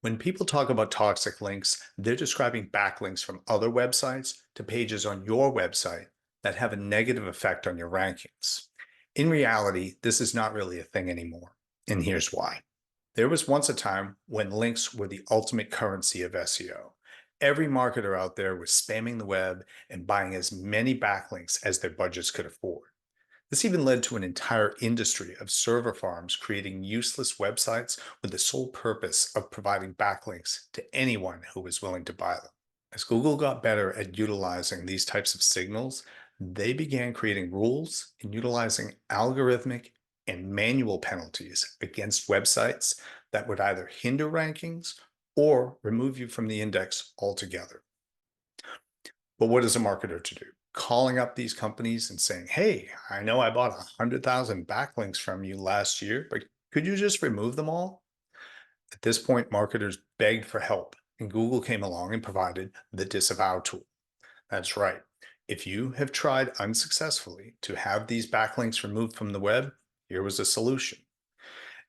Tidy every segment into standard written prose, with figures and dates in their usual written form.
When people talk about toxic links, they're describing backlinks from other websites to pages on your website that have a negative effect on your rankings. In reality, this is not really a thing anymore, and here's why. There was once a time when links were the ultimate currency of SEO. Every marketer out there was spamming the web and buying as many backlinks as their budgets could afford. This even led to an entire industry of server farms creating useless websites with the sole purpose of providing backlinks to anyone who was willing to buy them. As Google got better at utilizing these types of signals, they began creating rules and utilizing algorithmic and manual penalties against websites that would either hinder rankings or remove you from the index altogether. But what is a marketer to do? Calling up these companies and saying, hey, I know I bought 100,000 backlinks from you last year, but could you just remove them all? At this point, marketers begged for help, and Google came along and provided the disavow tool. That's right. If you have tried unsuccessfully to have these backlinks removed from the web, here was a solution.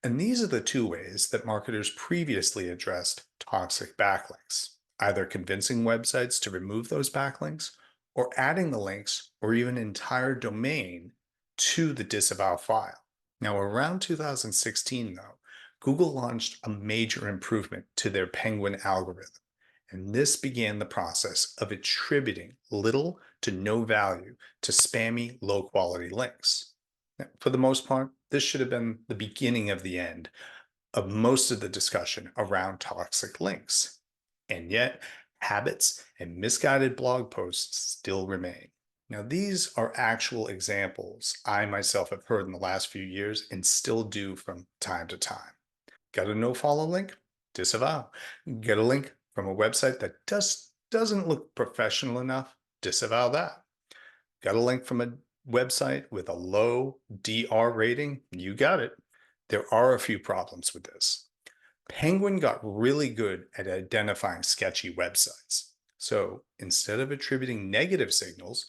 And these are the two ways that marketers previously addressed toxic backlinks, either convincing websites to remove those backlinks or adding the links or even an entire domain to the disavow file. Now, around 2016, though, Google launched a major improvement to their Penguin algorithm. And this began the process of attributing little to no value to spammy, low quality links. For the most part, this should have been the beginning of the end of most of the discussion around toxic links. And yet, habits and misguided blog posts still remain. Now, these are actual examples I myself have heard in the last few years and still do from time to time. Got a no follow link? Disavow. Get a link from a website that just doesn't look professional enough? Disavow that. Got a link from a website with a low DR rating? You got it. There are a few problems with this. Penguin got really good at identifying sketchy websites. So instead of attributing negative signals,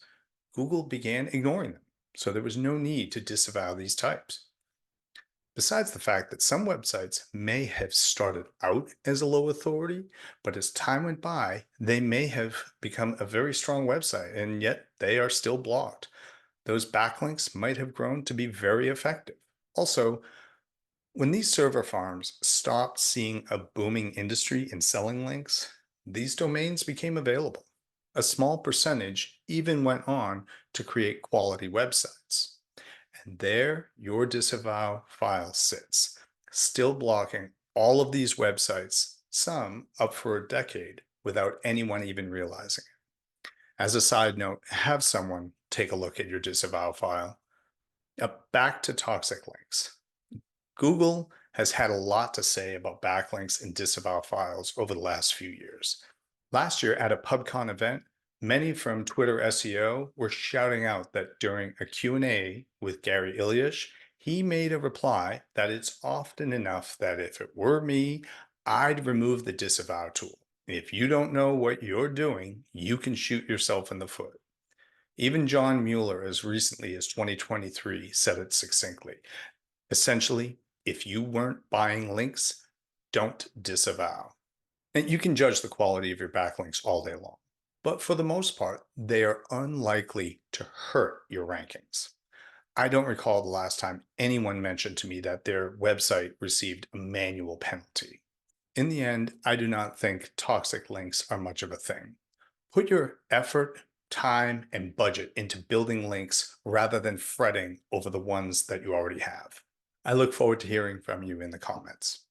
Google began ignoring them. So there was no need to disavow these types. Besides the fact that some websites may have started out as a low authority, but as time went by, they may have become a very strong website, and yet they are still blocked. Those backlinks might have grown to be very effective. Also, when these server farms stopped seeing a booming industry in selling links, these domains became available. A small percentage even went on to create quality websites. And there your disavow file sits, still blocking all of these websites, some up for a decade without anyone even realizing it. As a side note, have someone take a look at your disavow file. Now, back to toxic links. Google has had a lot to say about backlinks and disavow files over the last few years. Last year at a PubCon event, many from Twitter SEO were shouting out that during a Q&A with Gary Ilyash, he made a reply that it's often enough that if it were me, I'd remove the disavow tool. If you don't know what you're doing, you can shoot yourself in the foot. Even John Mueller, as recently as 2023, said it succinctly. Essentially, if you weren't buying links, don't disavow. And you can judge the quality of your backlinks all day long. But for the most part, they are unlikely to hurt your rankings. I don't recall the last time anyone mentioned to me that their website received a manual penalty. In the end, I do not think toxic links are much of a thing. Put your effort, time, and budget into building links rather than fretting over the ones that you already have. I look forward to hearing from you in the comments.